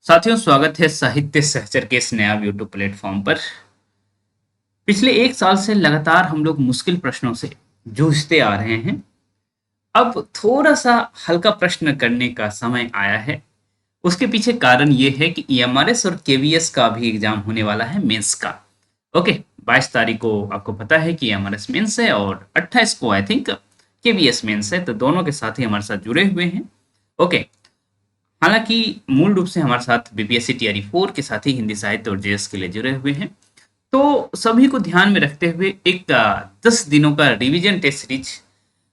साथियों, स्वागत है साहित्य सहचर के इस नया यूट्यूब प्लेटफॉर्म पर। पिछले एक साल से लगातार हम लोग मुश्किल प्रश्नों से जूझते आ रहे हैं। अब थोड़ा सा हल्का प्रश्न करने का समय आया है। उसके पीछे कारण ये है कि ईएमआरएस और केवीएस का भी एग्जाम होने वाला है, मेंस का। ओके, 22 तारीख को आपको पता है कि ईएमआरएस मेंस है और 28 को आई थिंक केवीएस मेंस है, तो दोनों के साथ ही हमारे साथ जुड़े हुए हैं। ओके, हालांकि मूल रूप से हमारे साथ बीपीएससी टीआरई 4 के साथ ही हिंदी साहित्य और जेएस के लिए जुड़े हुए हैं। तो सभी को ध्यान में रखते हुए एक 10 दिनों का रिवीजन टेस्ट सीरीज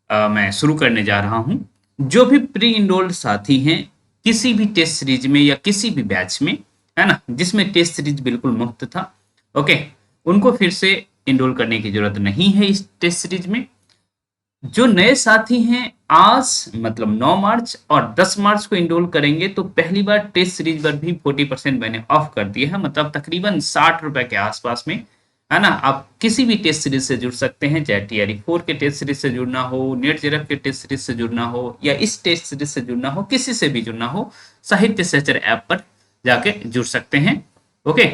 मैं शुरू करने जा रहा हूं। जो भी प्री इनरोल्ड साथी हैं किसी भी टेस्ट सीरीज में या किसी भी बैच में, है ना, जिसमें टेस्ट सीरीज बिल्कुल मुफ्त था, ओके, उनको फिर से इनरोल करने की जरूरत नहीं है इस टेस्ट सीरीज में। जो नए साथी हैं आज मतलब 9 मार्च और 10 मार्च को इनरोल करेंगे तो पहली बार टेस्ट सीरीज पर भी 40% मैंने ऑफ कर दिया है, मतलब तकरीबन 60 रुपए के आसपास में, है ना। आप किसी भी टेस्ट सीरीज से जुड़ सकते हैं, चाहे टीआरई 4 के टेस्ट सीरीज से जुड़ना हो, नेट जेआरएफ के टेस्ट सीरीज से जुड़ना हो या इस टेस्ट सीरीज से जुड़ना हो, किसी से भी जुड़ना हो, साहित्य सहचर ऐप पर जाके जुड़ सकते हैं। ओके,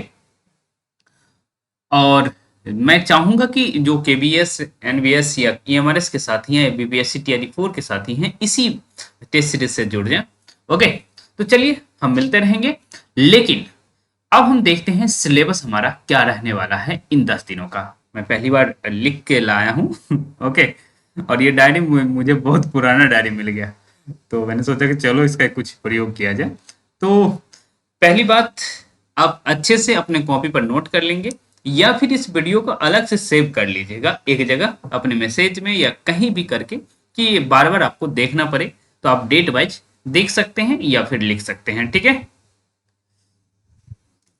और मैं चाहूंगा कि जो केबीएस एनवीएस या ईएमआरएस के साथी हैं, बीपीएससी टीआरई 4 के साथी हैं, इसी टेस्ट सीरीज से जुड़ जाएं। ओके, तो चलिए हम मिलते रहेंगे, लेकिन अब हम देखते हैं सिलेबस हमारा क्या रहने वाला है इन 10 दिनों का। मैं पहली बार लिख के लाया हूँ ओके, और ये डायरी मुझे बहुत पुराना डायरी मिल गया, तो मैंने सोचा कि चलो इसका कुछ प्रयोग किया जाए। तो पहली बात, आप अच्छे से अपने कॉपी पर नोट कर लेंगे या फिर इस वीडियो को अलग से सेव कर लीजिएगा एक जगह अपने मैसेज में या कहीं भी करके, कि बार बार आपको देखना पड़े तो आप डेट वाइज देख सकते हैं या फिर लिख सकते हैं। ठीक है,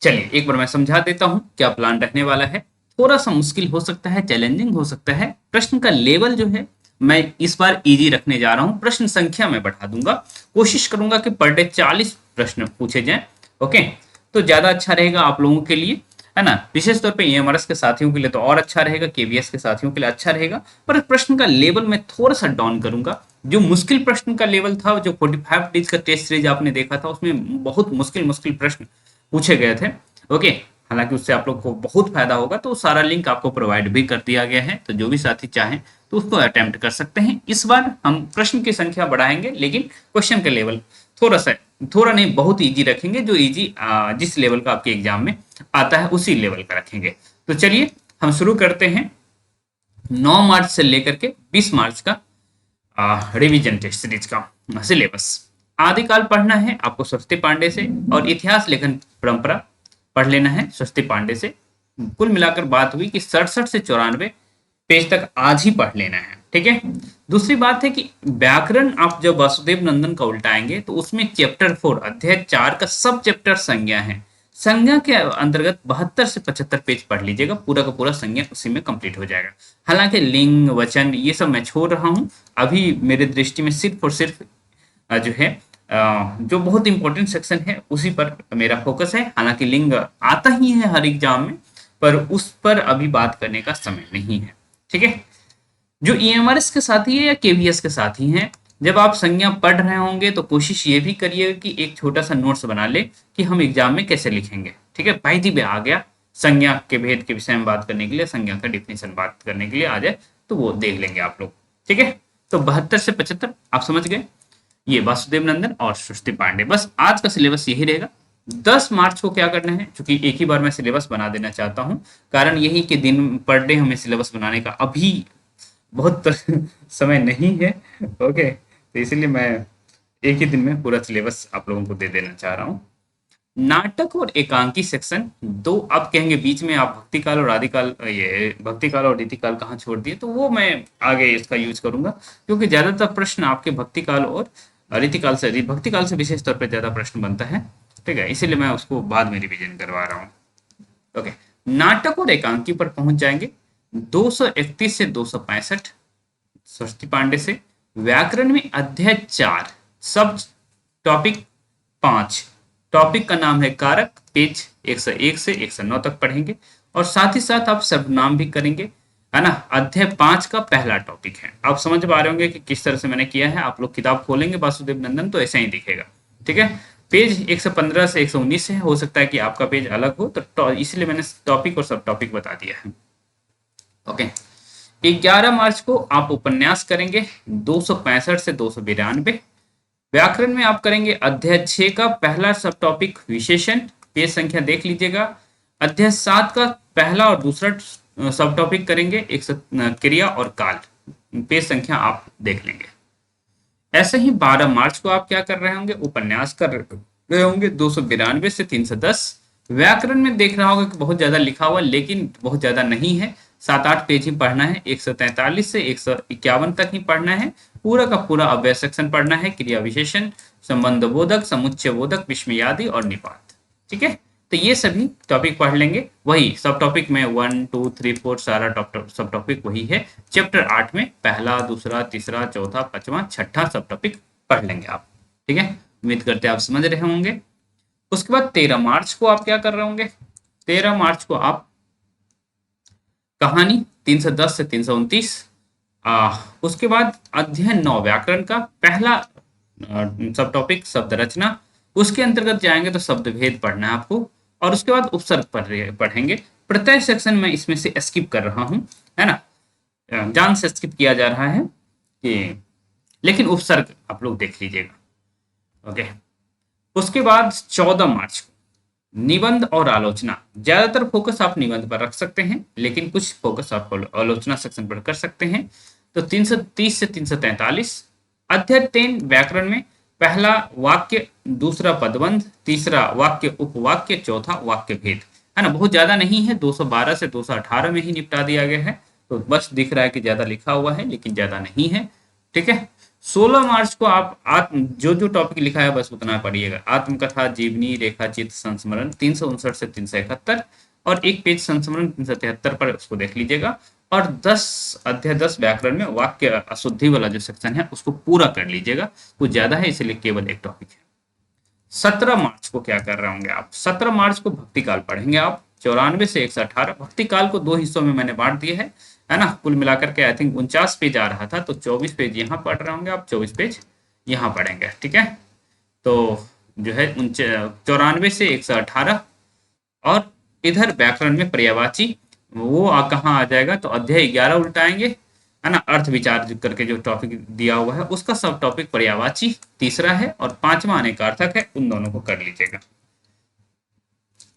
चलिए एक बार मैं समझा देता हूं क्या प्लान रहने वाला है। थोड़ा सा मुश्किल हो सकता है, चैलेंजिंग हो सकता है, प्रश्न का लेवल जो है मैं इस बार इजी रखने जा रहा हूं, प्रश्न संख्या मैं बढ़ा दूंगा, कोशिश करूंगा कि पर डे 40 प्रश्न पूछे जाएं। ओके, तो ज्यादा अच्छा रहेगा आप लोगों के लिए, है ना। विशेष तौर पे ईएमआरएस के साथियों के लिए तो और अच्छा रहेगा, केवीएस के साथियों के लिए अच्छा रहेगा, पर प्रश्न का लेवल मैं थोड़ा सा डाउन करूंगा। जो मुश्किल प्रश्न का लेवल था, जो 45 डेज का टेस्ट सीरीज आपने देखा था, उसमें बहुत मुश्किल मुश्किल प्रश्न पूछे गए थे। ओके, हालांकि उससे आप लोग को बहुत फायदा होगा, तो सारा लिंक आपको प्रोवाइड भी कर दिया गया है, तो जो भी साथी चाहें तो उसको अटेम्प्ट कर सकते हैं। इस बार हम प्रश्न की संख्या बढ़ाएंगे, लेकिन क्वेश्चन का लेवल थोड़ा सा, थोड़ा नहीं बहुत इजी रखेंगे। जो इजी जिस लेवल का आपके एग्जाम में आता है उसी लेवल का रखेंगे। तो चलिए हम शुरू करते हैं 9 मार्च से लेकर के 20 मार्च का रिवीजन टेस्ट सीरीज का सिलेबस। आदिकाल पढ़ना है आपको सरस्वती पांडे से, और इतिहास लेखन परंपरा पढ़ लेना है सरस्वती पांडे से। कुल मिलाकर बात हुई कि 67 से 94 पेज तक आज ही पढ़ लेना है। ठीक है, दूसरी बात है कि व्याकरण आप जब वासुदेव नंदन का उल्टाएंगे तो उसमें चैप्टर 4 अध्याय 4 का सब चैप्टर संज्ञा है। संज्ञा के अंतर्गत 72 से 75 पेज पढ़ लीजिएगा, पूरा का पूरा संज्ञा उसी में कंप्लीट हो जाएगा। हालांकि लिंग वचन ये सब मैं छोड़ रहा हूँ, अभी मेरे दृष्टि में सिर्फ और सिर्फ जो है जो बहुत इंपॉर्टेंट सेक्शन है उसी पर मेरा फोकस है। हालांकि लिंग आता ही है हर एग्जाम में, पर उस पर अभी बात करने का समय नहीं है। ठीक है, जो ईएमआरएस के साथी है या केवीएस के साथी हैं, जब आप संज्ञा पढ़ रहे होंगे तो कोशिश ये भी करिएगा कि एक छोटा सा नोट्स बना ले कि हम एग्जाम में कैसे लिखेंगे। ठीक है, पाइदी भी आ गया संज्ञा के भेद के विषय में बात करने के लिए, संज्ञा का डिफिनेशन बात करने के लिए आ जाए तो वो देख लेंगे आप लोग। ठीक है, तो 72 से 75 आप समझ गए, ये वासुदेव नंदन और सृष्टि पांडे। बस आज का सिलेबस यही रहेगा। 10 मार्च को क्या करना है, क्योंकि एक ही बार मैं सिलेबस बना देना चाहता हूँ, कारण यही कि दिन पर डे हमें सिलेबस बनाने का अभी बहुत समय नहीं है। ओके, तो इसलिए मैं एक ही दिन में पूरा सिलेबस आप लोगों को दे देना चाह रहा हूँ। नाटक और एकांकी सेक्शन दो, आप कहेंगे बीच में आप भक्ति काल और आदिकाल, ये भक्ति काल और रीतिकाल कहाँ छोड़ दिए, तो वो मैं आगे इसका यूज करूंगा, क्योंकि ज्यादातर प्रश्न आपके भक्ति काल और रीतिकाल से, भक्ति काल से विशेष तौर पर ज्यादा प्रश्न बनता है। ठीक है, इसीलिए मैं उसको बाद में रिविजन करवा रहा हूँ। ओके, नाटक और एकांकी पर पहुंच जाएंगे 231 से 265 सरस्वती पांडे से। व्याकरण में अध्याय 4 सब टॉपिक 5, टॉपिक का नाम है कारक, पेज 101 से 109 तक पढ़ेंगे, और साथ ही साथ आप सर्वनाम भी करेंगे, है ना। अध्याय 5 का पहला टॉपिक है। आप समझ पा रहे होंगे कि किस तरह से मैंने किया है। आप लोग किताब खोलेंगे वासुदेव नंदन तो ऐसा ही दिखेगा। ठीक है, पेज 115 से 119 है, हो सकता है कि आपका पेज अलग हो, तो इसलिए मैंने टॉपिक और सब टॉपिक बता दिया है। ओके, 11 मार्च को आप उपन्यास करेंगे 265 से 292। व्याकरण में आप करेंगे अध्याय 6 का पहला सब टॉपिक विशेषण, पेज संख्या देख लीजिएगा। अध्याय 7 का पहला और दूसरा सब टॉपिक करेंगे क्रिया और काल, पेज संख्या आप देख लेंगे। ऐसे ही 12 मार्च को आप क्या कर रहे होंगे, उपन्यास कर रहे होंगे 292 से 310। व्याकरण में देख रहा होगा कि बहुत ज्यादा लिखा हुआ, लेकिन बहुत ज्यादा नहीं है, 7-8 पेज ही पढ़ना है, 143 से 151 तक ही पढ़ना है, पूरा का पूरा अव्यय सेक्शन पढ़ना है, क्रिया विशेषण, संबंध बोधक, समुच्चय बोधक, विस्मयादि और निपात। ठीक है, तो ये सभी टॉपिक पढ़ लेंगे। वही सब टॉपिक में 1 2 3 4 सारा सब टॉपिक वही है। चैप्टर 8 में पहला, दूसरा, तीसरा, चौथा, पांचवा, छठा सब टॉपिक पढ़ लेंगे आप। ठीक है, उम्मीद करते हैं आप समझ रहे होंगे। उसके बाद 13 मार्च को आप क्या कर रहे होंगे, 13 मार्च को आप कहानी 310 से 329। उसके बाद अध्ययन 9 व्याकरण का पहला सब टॉपिक शब्द रचना, उसके अंतर्गत जाएंगे तो शब्द भेद पढ़ना है आपको, और उसके बाद उपसर्ग पढ़ेंगे। प्रत्यय सेक्शन में इसमें से स्किप कर रहा हूं, है ना, जान से स्किप किया जा रहा है कि, लेकिन उपसर्ग आप लोग देख लीजिएगा। ओके, उसके बाद 14 मार्च को निबंध और आलोचना, ज्यादातर फोकस आप निबंध पर रख सकते हैं, लेकिन कुछ फोकस आप आलोचना सेक्शन पर कर सकते हैं। तो 330 से 343। अध्याय 3 व्याकरण में पहला वाक्य, दूसरा पदबंध, तीसरा वाक्य उपवाक्य, चौथा वाक्य भेद, है ना, बहुत ज्यादा नहीं है, 212 से 218 में ही निपटा दिया गया है। तो बस दिख रहा है कि ज्यादा लिखा हुआ है, लेकिन ज्यादा नहीं है। ठीक है, 16 मार्च को आप जो टॉपिक लिखा है बस उतना पढ़िएगा। आत्मकथा, जीवनी, रेखाचित्र, संस्मरण 359 से 371, और एक पेज संस्मरण 373 पर उसको देख लीजिएगा। और 10 व्याकरण में वाक्य अशुद्धि वाला जो सेक्शन है उसको पूरा कर लीजिएगा, कुछ ज्यादा है इसलिए केवल एक टॉपिक है। 17 मार्च को क्या कर रहे होंगे आप, 17 मार्च को भक्ति काल पढ़ेंगे आप 94 से 118। भक्ति काल को 2 हिस्सों में मैंने बांट दिया है ना, कुल मिलाकर के आई थिंक 49 पेज आ रहा था, तो 24 पेज यहाँ पढ़ रहे होंगे आप, 24 पेज यहाँ पढ़ेंगे। ठीक है, तो जो है 94 से 118। और इधर व्याकरण में पर्यायवाची वो कहाँ आ जाएगा, तो अध्याय 11 उल्टाएंगे, है ना, अर्थ विचार करके जो टॉपिक दिया हुआ है उसका सब टॉपिक पर्यायवाची तीसरा है, और 5वां अनेकार्थक है, उन दोनों को कर लीजिएगा।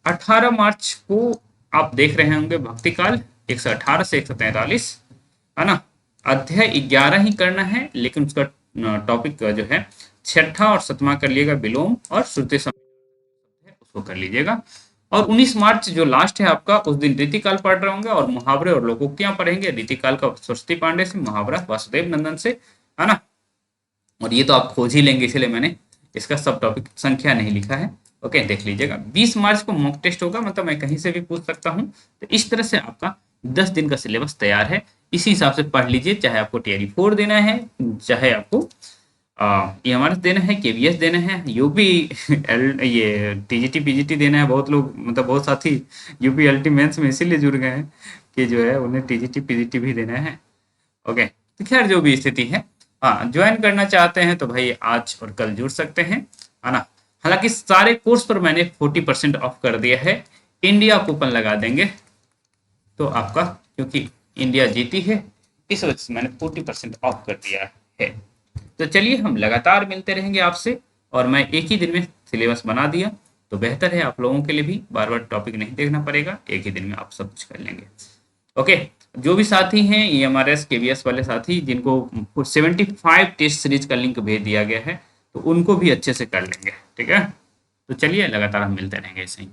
18 मार्च को आप देख रहे होंगे भक्ति काल 118 से 143, है ना, अध्याय 11 ही करना है, लेकिन उसका टॉपिक जो है 6ठा और 7वां कर लीजिएगा, विलोम और श्रुति है उसको कर लीजिएगा। और 19 मार्च जो लास्ट है आपका, उस दिन रीतिकाल पढ़ रहे होंगे और मुहावरे और लोकोक्तियां पढ़ेंगे। रीतिकाल का सरस्वती पांडे से, मुहावरा वासुदेव नंदन से, है ना, और ये तो आप खोज ही लेंगे, इसलिए मैंने इसका सब टॉपिक संख्या नहीं लिखा है। ओके, देख लीजिएगा। 20 मार्च को मॉक टेस्ट होगा, मतलब मैं कहीं से भी पूछ सकता हूँ। तो इस तरह से आपका 10 दिन का सिलेबस तैयार है, इसी हिसाब से पढ़ लीजिए, चाहे आपको टीआरई 4 देना है, चाहे आपको EMRS देना है, KVS देना है, यूपी ये TGT PGT देना है। बहुत लोग, मतलब बहुत साथी यूपी LT मेंस में इसीलिए जुड़ गए हैं कि जो है उन्हें TGT PGT भी देना है। ओके, तो खैर जो भी स्थिति है, हाँ, ज्वाइन करना चाहते हैं तो भाई आज और कल जुड़ सकते हैं, है ना। हालांकि सारे कोर्स पर मैंने 40% ऑफ कर दिया है, इंडिया कूपन लगा देंगे तो आपका, क्योंकि इंडिया जीती है इस वजह से मैंने 40% ऑफ कर दिया है। तो चलिए हम लगातार मिलते रहेंगे आपसे, और मैं एक ही दिन में सिलेबस बना दिया तो बेहतर है आप लोगों के लिए भी, बार बार टॉपिक नहीं देखना पड़ेगा, एक ही दिन में आप सब कुछ कर लेंगे। ओके, जो भी साथी हैं EMRS KVS वाले साथी, जिनको 75 टेस्ट सीरीज का लिंक भेज दिया गया है, तो उनको भी अच्छे से कर लेंगे। ठीक है, तो चलिए लगातार हम मिलते रहेंगे ऐसे ही।